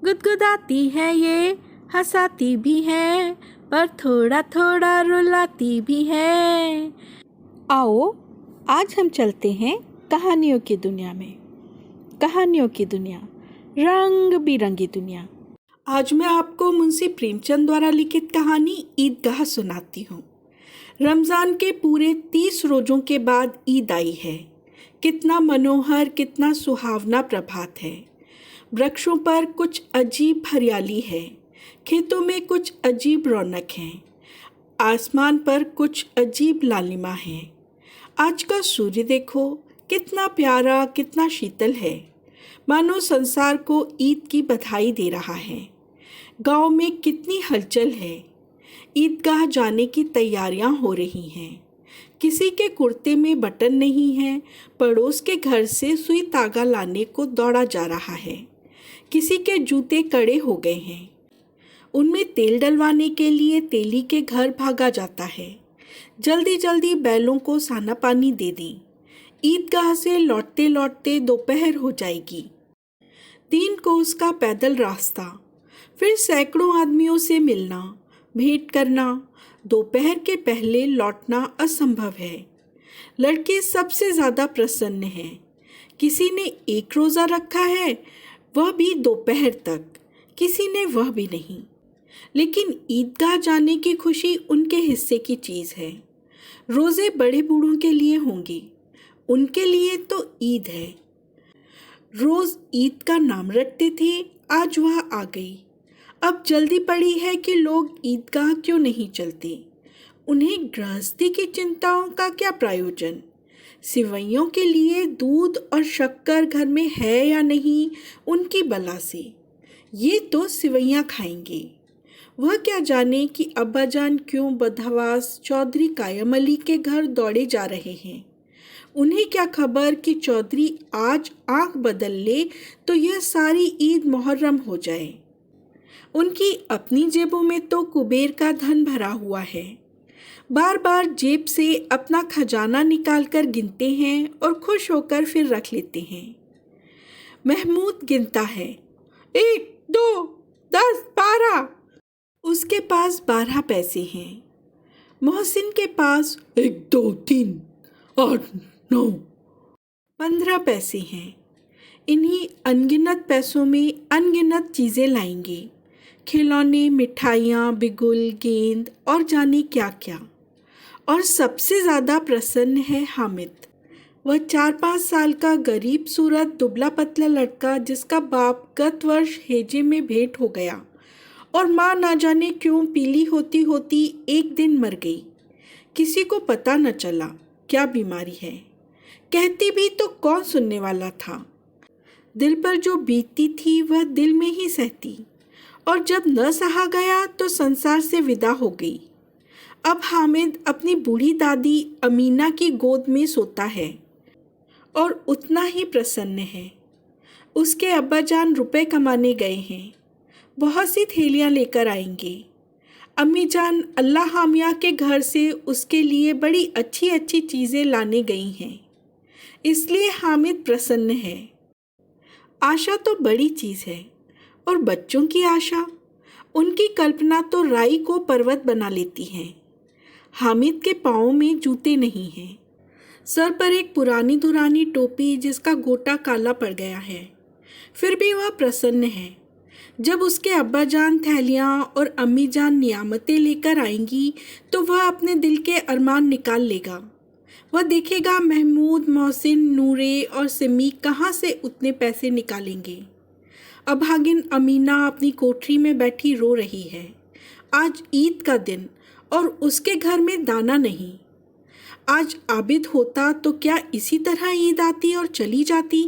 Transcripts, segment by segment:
गुदगुदाती है ये, हंसाती भी है, पर थोड़ा थोड़ा रुलाती भी है। आओ आज हम चलते हैं कहानियों की दुनिया में। कहानियों की दुनिया, रंग बिरंगी दुनिया। आज मैं आपको मुंशी प्रेमचंद द्वारा लिखित कहानी ईदगाह सुनाती हूँ। रमज़ान के पूरे 30 रोज़ों के बाद ईद आई है। कितना मनोहर, कितना सुहावना प्रभात है। वृक्षों पर कुछ अजीब हरियाली है, खेतों में कुछ अजीब रौनक है, आसमान पर कुछ अजीब लालिमा है। आज का सूर्य देखो, कितना प्यारा, कितना शीतल है, मानो संसार को ईद की बधाई दे रहा है। गांव में कितनी हलचल है। ईदगाह जाने की तैयारियां हो रही हैं। किसी के कुर्ते में बटन नहीं है, पड़ोस के घर से सुई तागा लाने को दौड़ा जा रहा है। किसी के जूते कड़े हो गए हैं, उनमें तेल डलवाने के लिए तेली के घर भागा जाता है। जल्दी जल्दी बैलों को साना पानी दे दी। ईदगाह से लौटते लौटते दोपहर हो जाएगी। 3 कोस का पैदल रास्ता, फिर सैकड़ों आदमियों से मिलना, भेंट करना। दोपहर के पहले लौटना असंभव है। लड़के सबसे ज़्यादा प्रसन्न हैं। किसी ने 1 रोज़ा रखा है, वह भी दोपहर तक, किसी ने वह भी नहीं। लेकिन ईदगाह जाने की खुशी उनके हिस्से की चीज़ है। रोज़े बड़े बूढ़ों के लिए होंगी, उनके लिए तो ईद है। रोज़ ईद का नाम रखते थे, आज वह आ गई। अब जल्दी पड़ी है कि लोग ईदगाह क्यों नहीं चलते। उन्हें गृहस्थी की चिंताओं का क्या प्रयोजन। सिवैयों के लिए दूध और शक्कर घर में है या नहीं, उनकी बला से। ये तो सिवैयाँ खाएंगे। वह क्या जाने कि अब्बाजान क्यों बदहवास चौधरी कायम अली के घर दौड़े जा रहे हैं। उन्हें क्या खबर कि चौधरी आज आंख बदल ले तो यह सारी ईद मुहर्रम हो जाए। उनकी अपनी जेबों में तो कुबेर का धन भरा हुआ है। बार बार जेब से अपना खजाना निकालकर गिनते हैं और खुश होकर फिर रख लेते हैं। महमूद गिनता है, 1, 2, 10, 12। उसके पास 12 पैसे हैं। मोहसिन के पास 1, 2, 3, 8, 9, 15 पैसे हैं। इन्हीं अनगिनत पैसों में अनगिनत चीज़ें लाएंगे, खिलौने, मिठाइयाँ, बिगुल, गेंद और जाने क्या क्या। और सबसे ज़्यादा प्रसन्न है हामिद। वह 4-5 साल का गरीब सूरत दुबला पतला लड़का, जिसका बाप गत वर्ष हेजे में भेंट हो गया और माँ ना जाने क्यों पीली होती होती एक दिन मर गई। किसी को पता न चला क्या बीमारी है। कहती भी तो कौन सुनने वाला था। दिल पर जो बीतती थी वह दिल में ही सहती, और जब न सहा गया तो संसार से विदा हो गई। अब हामिद अपनी बूढ़ी दादी अमीना की गोद में सोता है और उतना ही प्रसन्न है। उसके अब्बाजान रुपए कमाने गए हैं, बहुत सी थैलियाँ लेकर आएंगे। अम्मी जान अल्लाह हामिया के घर से उसके लिए बड़ी अच्छी अच्छी चीज़ें लाने गई हैं, इसलिए हामिद प्रसन्न है। आशा तो बड़ी चीज़ है, और बच्चों की आशा, उनकी कल्पना तो राई को पर्वत बना लेती है। हामिद के पाँव में जूते नहीं हैं, सर पर एक पुरानी दुरानी टोपी जिसका गोटा काला पड़ गया है। फिर भी वह प्रसन्न है। जब उसके अब्बाजान थैलियाँ और अम्मी जान नियामतें लेकर आएंगी तो वह अपने दिल के अरमान निकाल लेगा। वह देखेगा महमूद, मोहसिन, नूरे और सिमी कहाँ से उतने पैसे निकालेंगे। अभागिन अमीना अपनी कोठरी में बैठी रो रही है। आज ईद का दिन और उसके घर में दाना नहीं। आज आबिद होता तो क्या इसी तरह ईद आती और चली जाती।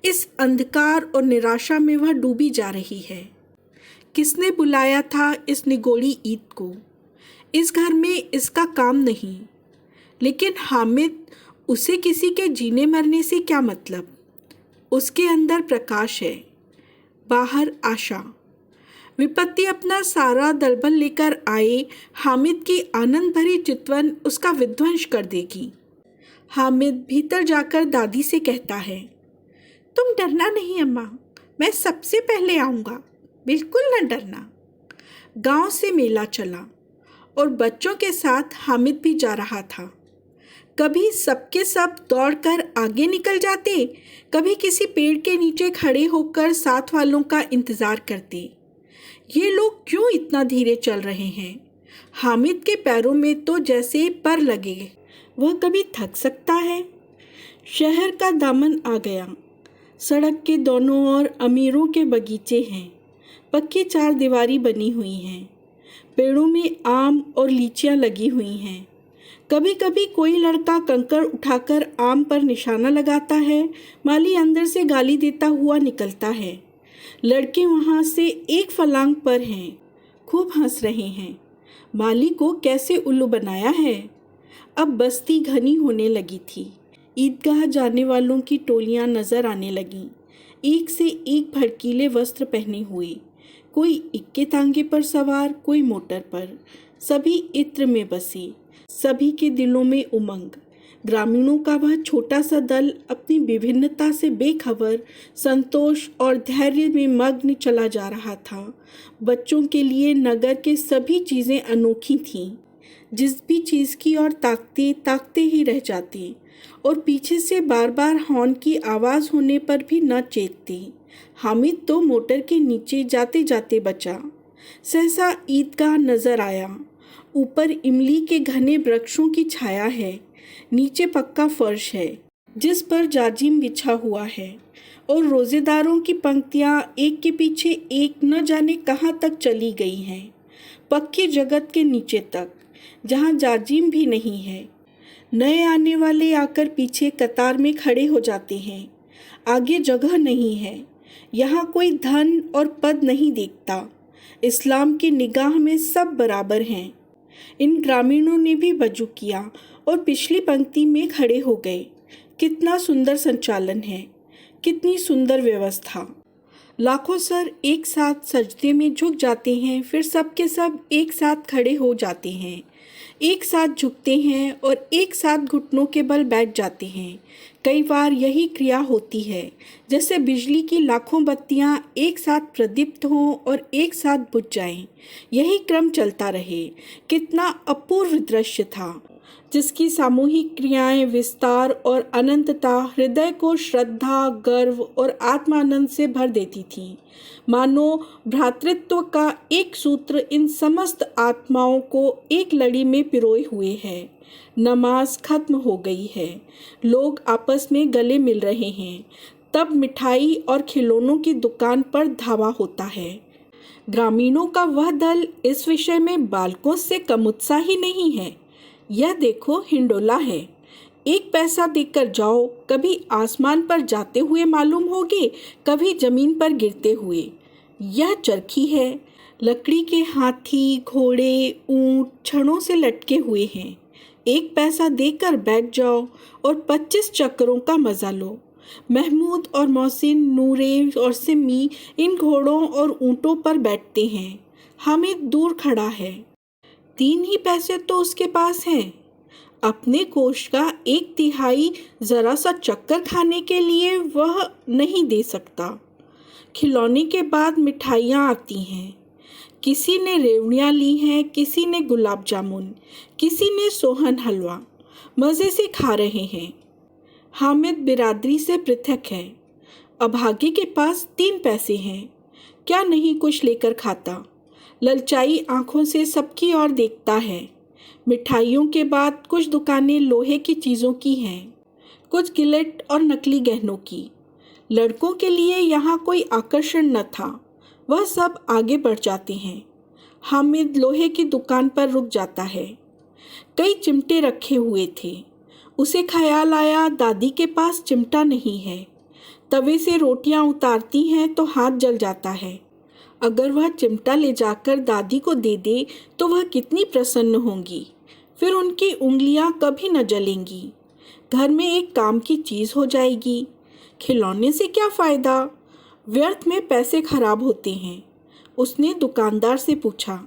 इस अंधकार और निराशा में वह डूबी जा रही है। किसने बुलाया था इस निगोड़ी ईद को। इस घर में इसका काम नहीं। लेकिन हामिद, उसे किसी के जीने मरने से क्या मतलब। उसके अंदर प्रकाश है, बाहर आशा। विपत्ति अपना सारा दलबल लेकर आए, हामिद की आनंद भरी चितवन उसका विध्वंस कर देगी। हामिद भीतर जाकर दादी से कहता है, तुम डरना नहीं अम्मा, मैं सबसे पहले आऊँगा, बिल्कुल न डरना। गांव से मेला चला और बच्चों के साथ हामिद भी जा रहा था। कभी सबके सब दौड़कर आगे निकल जाते, कभी किसी पेड़ के नीचे खड़े होकर साथ वालों का इंतज़ार करते। ये लोग क्यों इतना धीरे चल रहे हैं? हामिद के पैरों में तो जैसे पर लगे, वह कभी थक सकता है? शहर का दामन आ गया। सड़क के दोनों ओर अमीरों के बगीचे हैं, पक्की चारदीवारी बनी हुई हैं, पेड़ों में आम और लीचियां लगी हुई हैं। कभी कभी कोई लड़का कंकड़ उठाकर आम पर निशाना लगाता है, माली अंदर से गाली देता हुआ निकलता है। लड़के वहाँ से एक फलांग पर हैं, खूब हंस रहे हैं। माली को कैसे उल्लू बनाया है। अब बस्ती घनी होने लगी थी। ईदगाह जाने वालों की टोलियां नजर आने लगीं, एक से एक भड़कीले वस्त्र पहने हुए, कोई इक्के तांगे पर सवार, कोई मोटर पर। सभी इत्र में बसे, सभी के दिलों में उमंग। ग्रामीणों का वह छोटा सा दल अपनी विभिन्नता से बेखबर, संतोष और धैर्य में मग्न चला जा रहा था। बच्चों के लिए नगर के सभी चीज़ें अनोखी थीं। जिस भी चीज़ की ओर ताकते ताकते ही रह जाते और पीछे से बार बार हॉर्न की आवाज़ होने पर भी न चेतते। हामिद तो मोटर के नीचे जाते जाते बचा। सहसा ईदगाह नजर आया। ऊपर इमली के घने वृक्षों की छाया है, नीचे पक्का फर्श है जिस पर जाजिम बिछा हुआ है और रोजेदारों की पंक्तियां एक के पीछे एक न जाने कहाँ तक चली गई हैं, पक्की जगत के नीचे तक, जहाँ जाजिम भी नहीं है। नए आने वाले आकर पीछे कतार में खड़े हो जाते हैं। आगे जगह नहीं है। यहाँ कोई धन और पद नहीं देखता। इस्लाम की निगाह में सब बराबर हैं। इन ग्रामीणों ने भी वजू किया और पिछली पंक्ति में खड़े हो गए। कितना सुंदर संचालन है, कितनी सुंदर व्यवस्था। लाखों सर एक साथ सजदे में झुक जाते हैं, फिर सब के सब एक साथ खड़े हो जाते हैं, एक साथ झुकते हैं और एक साथ घुटनों के बल बैठ जाते हैं। कई बार यही क्रिया होती है, जैसे बिजली की लाखों बत्तियां एक साथ प्रदीप्त हों और एक साथ बुझ जाएं। यही क्रम चलता रहे। कितना अपूर्व दृश्य था, जिसकी सामूहिक क्रियाएं, विस्तार और अनंतता हृदय को श्रद्धा, गर्व और आत्मानंद से भर देती थीं। मानो भ्रातृत्व का एक सूत्र इन समस्त आत्माओं को एक लड़ी में पिरोए हुए है। नमाज खत्म हो गई है, लोग आपस में गले मिल रहे हैं। तब मिठाई और खिलौनों की दुकान पर धावा होता है। ग्रामीणों का वह दल इस विषय में बालकों से कम उत्साही नहीं है। यह देखो, हिंडोला है, 1 पैसा देकर जाओ, कभी आसमान पर जाते हुए मालूम होगे, कभी जमीन पर गिरते हुए। यह चरखी है, लकड़ी के हाथी, घोड़े, ऊंट छड़ों से लटके हुए हैं। 1 पैसा देकर बैठ जाओ और 25 चक्करों का मजा लो। महमूद और मोहसिन, नूरे और सिमी इन घोड़ों और ऊंटों पर बैठते हैं। हामिद दूर खड़ा है। 3 ही पैसे तो उसके पास हैं। अपने कोष का 1/3 जरा सा चक्कर खाने के लिए वह नहीं दे सकता। खिलौने के बाद मिठाइयाँ आती हैं। किसी ने रेवड़ियाँ ली हैं, किसी ने गुलाब जामुन, किसी ने सोहन हलवा। मज़े से खा रहे हैं। हामिद बिरादरी से पृथक है। अभागे के पास 3 पैसे हैं, क्या नहीं कुछ लेकर खाता। ललचाई आंखों से सबकी ओर देखता है। मिठाइयों के बाद कुछ दुकानें लोहे की चीज़ों की हैं, कुछ गिलेट और नकली गहनों की। लड़कों के लिए यहाँ कोई आकर्षण न था, वह सब आगे बढ़ जाते हैं। हामिद लोहे की दुकान पर रुक जाता है। कई चिमटे रखे हुए थे। उसे ख्याल आया, दादी के पास चिमटा नहीं है। तवे से रोटियां उतारती हैं तो हाथ जल जाता है। अगर वह चिमटा ले जाकर दादी को दे दे तो वह कितनी प्रसन्न होंगी। फिर उनकी उंगलियां कभी न जलेंगी। घर में एक काम की चीज़ हो जाएगी। खिलौने से क्या फ़ायदा, व्यर्थ में पैसे खराब होते हैं। उसने दुकानदार से पूछा,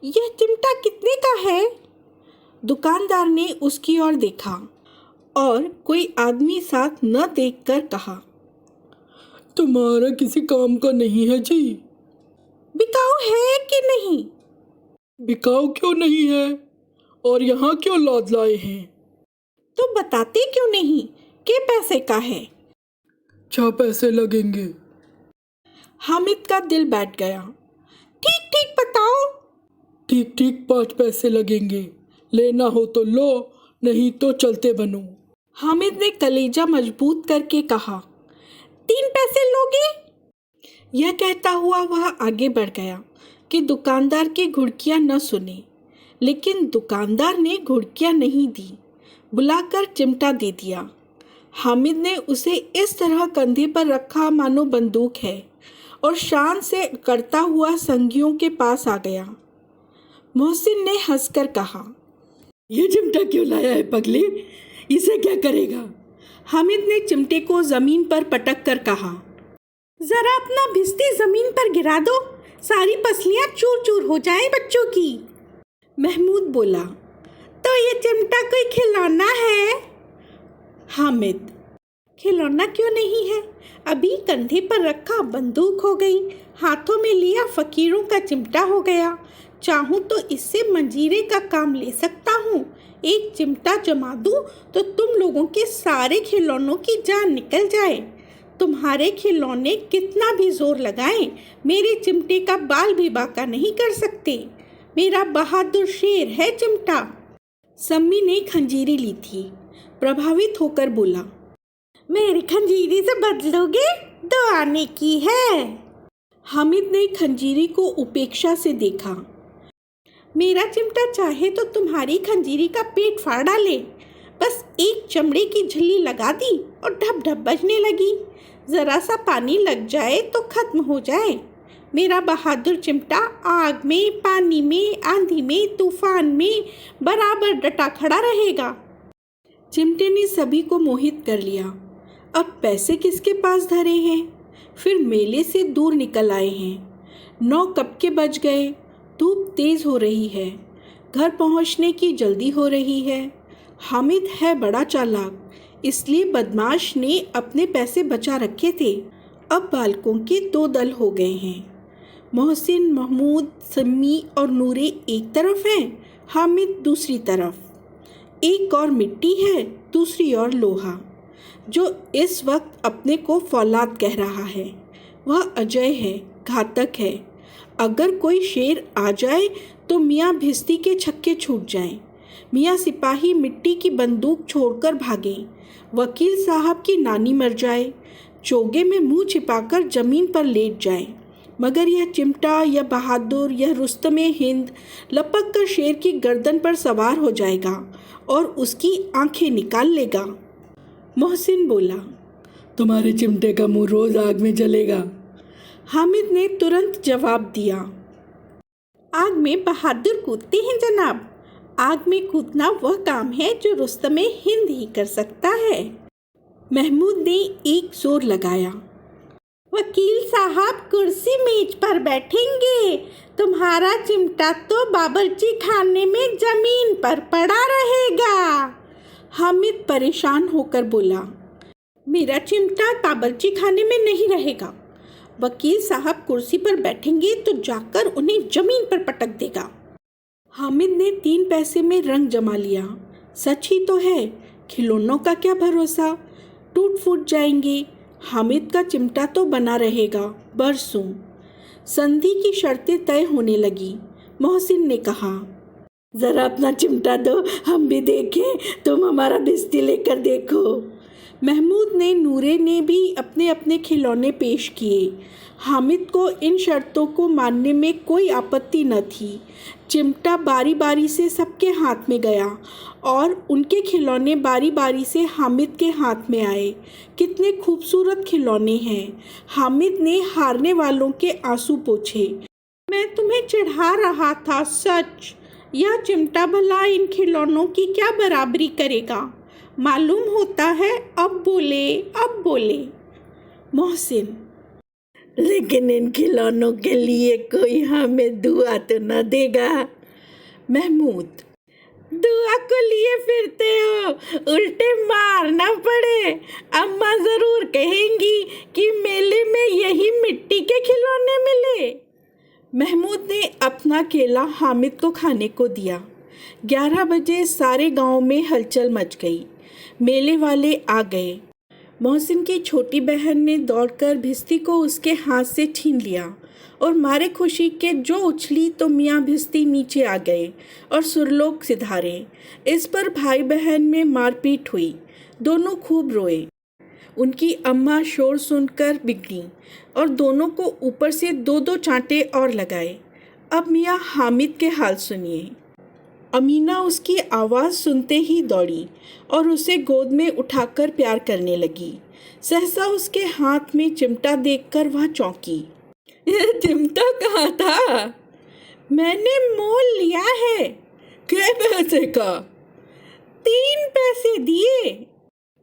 यह चिमटा कितने का है? दुकानदार ने उसकी ओर देखा और कोई आदमी साथ न देखकर कहा, तुम्हारा किसी काम का नहीं है जी। बिकाऊ है कि नहीं? बिकाऊ क्यों नहीं है, और यहाँ क्यों लाद लाए हैं? तो बताते क्यों नहीं कि पैसे का है? 6 पैसे लगेंगे। हामिद का दिल बैठ गया। ठीक ठीक बताओ। ठीक ठीक 5 पैसे लगेंगे, लेना हो तो लो, नहीं तो चलते बनो। हामिद ने कलेजा मजबूत करके कहा, 3 पैसे लोगे? यह कहता हुआ वह आगे बढ़ गया कि दुकानदार की घुड़कियां न सुने, लेकिन दुकानदार ने घुड़कियां नहीं दी, बुलाकर चिमटा दे दिया। हामिद ने उसे इस तरह कंधे पर रखा मानो बंदूक है, और शान से करता हुआ संगियों के पास आ गया। मोहसिन ने हंसकर कहा, ये चिमटा क्यों लाया है पगली, इसे क्या करेगा? हामिद ने चिमटे को जमीन पर पटक कर कहा, जरा अपना भिस्ती जमीन पर गिरा दो, सारी पसलियां चूर चूर हो जाए बच्चों की। महमूद बोला, तो ये चिमटा कोई खिलौना है? हामिद, खिलौना क्यों नहीं है, अभी कंधे पर रखा बंदूक हो गई, हाथों में लिया फकीरों का चिमटा हो गया। चाहूँ तो इससे मंजीरे का काम ले सकता हूँ। एक चिमटा जमा दूँ तो तुम लोगों के सारे खिलौनों की जान निकल जाए। तुम्हारे खिलौने कितना भी जोर लगाएं, मेरे चिमटे का बाल भी बाका नहीं कर सकते। मेरा बहादुर शेर है चिमटा। सम्मी ने खंजीरी ली थी, प्रभावित होकर बोला, मेरी खंजीरी से बदलोगे? 2 आने की है। हामिद ने खंजीरी को उपेक्षा से देखा। मेरा चिमटा चाहे तो तुम्हारी खंजीरी का पेट फाड़ डाले। बस एक चमड़े की झिल्ली लगा दी और ढप ढप बजने लगी। जरा सा पानी लग जाए तो खत्म हो जाए। मेरा बहादुर चिमटा आग में, पानी में, आंधी में, तूफान में बराबर डटा खड़ा रहेगा। चिमटे ने सभी को मोहित कर लिया। अब पैसे किसके पास धरे हैं? फिर मेले से दूर निकल आए हैं। 9 कब के बज गए। धूप तेज हो रही है, घर पहुंचने की जल्दी हो रही है। हामिद है बड़ा चालाक, इसलिए बदमाश ने अपने पैसे बचा रखे थे। अब बालकों के 2 दल हो गए हैं। मोहसिन, महमूद, सम्मी और नूरे एक तरफ हैं, हामिद दूसरी तरफ। एक और मिट्टी है, दूसरी ओर लोहा, जो इस वक्त अपने को फौलाद कह रहा है। वह अजय है, घातक है। अगर कोई शेर आ जाए तो मियाँ भिस्ती के छक्के छूट जाएं। मियाँ सिपाही मिट्टी की बंदूक छोड़कर भागें। वकील साहब की नानी मर जाए, चोगे में मुंह छिपाकर जमीन पर लेट जाए, मगर यह चिमटा, यह बहादुर, यह रुस्तमे हिंद लपक कर शेर की गर्दन पर सवार हो जाएगा और उसकी आंखें निकाल लेगा। मोहसिन बोला, तुम्हारे चिमटे का मुंह रोज आग में जलेगा। हामिद ने तुरंत जवाब दिया, आग में बहादुर कूदते हैं जनाब। आग में कूदना वह काम है जो रुस्तमे हिंद ही कर सकता है। महमूद ने एक जोर लगाया, वकील साहब कुर्सी मेज पर बैठेंगे, तुम्हारा चिमटा तो बावर्ची खाने में जमीन पर पड़ा रहेगा। हामिद परेशान होकर बोला, मेरा चिमटा बावर्ची खाने में नहीं रहेगा। वकील साहब कुर्सी पर बैठेंगे तो जाकर उन्हें जमीन पर पटक देगा। हामिद ने 3 पैसे में रंग जमा लिया। सच ही तो है, खिलौनों का क्या भरोसा, टूट फूट जाएंगे। हामिद का चिमटा तो बना रहेगा बरसों। संधि की शर्तें तय होने लगी। मोहसिन ने कहा, जरा अपना चिमटा दो, हम भी देखें, तुम हमारा भिस्ती लेकर देखो। महमूद ने, नूरे ने भी अपने अपने खिलौने पेश किए। हामिद को इन शर्तों को मानने में कोई आपत्ति न थी। चिमटा बारी बारी से सबके हाथ में गया और उनके खिलौने बारी बारी से हामिद के हाथ में आए। कितने खूबसूरत खिलौने हैं। हामिद ने हारने वालों के आंसू पोंछे। मैं तुम्हें चिढ़ा रहा था, सच। यह चिमटा भला इन खिलौनों की क्या बराबरी करेगा? मालूम होता है अब बोले। मोहसिन, लेकिन इन खिलौनों के लिए कोई हमें दुआ तो न देगा। महमूद, दुआ को लिए फिरते हो, उल्टे मारना पड़े। अम्मा ज़रूर कहेंगी कि मेले में यही मिट्टी के खिलौने मिले। महमूद ने अपना केला हामिद को खाने को दिया। 11 बजे सारे गांव में हलचल मच गई। मेले वाले आ गए। मोहसिन की छोटी बहन ने दौड़कर भिस्ती को उसके हाथ से छीन लिया और मारे खुशी के जो उछली तो मियाँ भिस्ती नीचे आ गए और सुरलोक सिधारे। इस पर भाई बहन में मारपीट हुई। दोनों खूब रोए। उनकी अम्मा शोर सुनकर बिगड़ी और दोनों को ऊपर से 2-2 चांटे और लगाए। अब मियाँ हामिद के हाल सुनिए। अमीना उसकी आवाज़ सुनते ही दौड़ी और उसे गोद में उठाकर प्यार करने लगी। सहसा उसके हाथ में चिमटा देखकर वह चौंकी। यह चिमटा कहाँ था? मैंने मोल लिया है। क्या पैसे का? 3 पैसे दिए।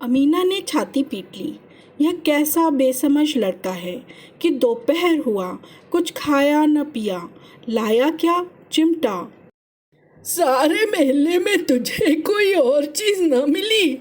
अमीना ने छाती पीट ली। यह कैसा बेसमझ लड़का है कि दोपहर हुआ, कुछ खाया न पिया, लाया क्या? चिमटा। सारे मेले में तुझे कोई और चीज़ न मिली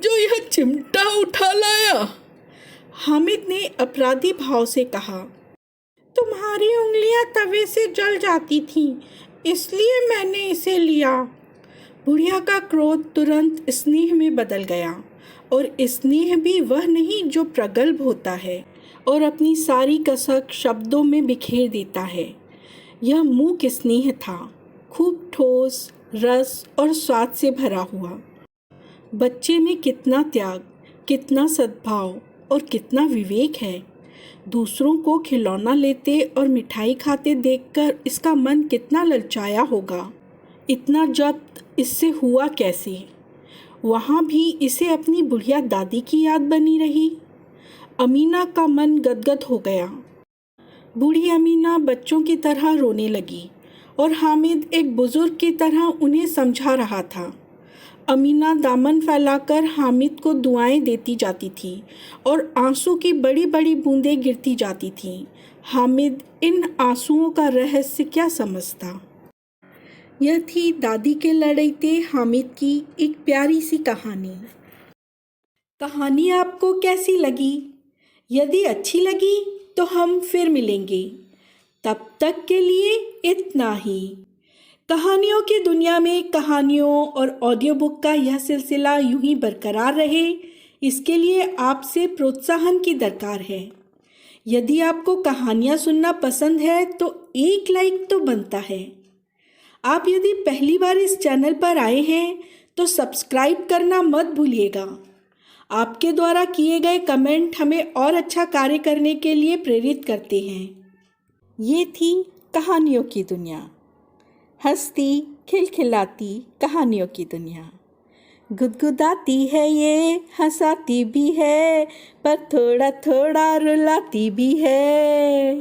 जो यह चिमटा उठा लाया? हामिद ने अपराधी भाव से कहा। तुम्हारी उंगलियां तवे से जल जाती थीं, इसलिए मैंने इसे लिया। बुढ़िया का क्रोध तुरंत स्नेह में बदल गया, और स्नेह भी वह नहीं जो प्रगल्भ होता है और अपनी सारी कसक शब्दों में बिखेर देता है। यह मूक स्नेह था, खूब ठोस, रस और स्वाद से भरा हुआ। बच्चे में कितना त्याग, कितना सद्भाव और कितना विवेक है। दूसरों को खिलौना लेते और मिठाई खाते देखकर इसका मन कितना ललचाया होगा। इतना जब्त इससे हुआ कैसे? वहाँ भी इसे अपनी बुढ़िया दादी की याद बनी रही। अमीना का मन गदगद हो गया। बूढ़ी अमीना बच्चों की तरह रोने लगी और हामिद एक बुजुर्ग की तरह उन्हें समझा रहा था। अमीना दामन फैलाकर हामिद को दुआएं देती जाती थी और आंसू की बड़ी बड़ी बूंदें गिरती जाती थीं। हामिद इन आंसुओं का रहस्य क्या समझता? यह थी दादी के लड़ैते हामिद की एक प्यारी सी कहानी। कहानी आपको कैसी लगी? यदि अच्छी लगी तो हम फिर मिलेंगे। तब तक के लिए इतना ही। कहानियों की दुनिया में कहानियों और ऑडियो बुक का यह सिलसिला यूं ही बरकरार रहे, इसके लिए आपसे प्रोत्साहन की दरकार है। यदि आपको कहानियाँ सुनना पसंद है तो एक लाइक तो बनता है। आप यदि पहली बार इस चैनल पर आए हैं तो सब्सक्राइब करना मत भूलिएगा। आपके द्वारा किए गए कमेंट हमें और अच्छा कार्य करने के लिए प्रेरित करते हैं। ये थी कहानियों की दुनिया, हंसती खिलखिलाती कहानियों की दुनिया। गुदगुदाती है ये, हंसाती भी है, पर थोड़ा थोड़ा रुलाती भी है।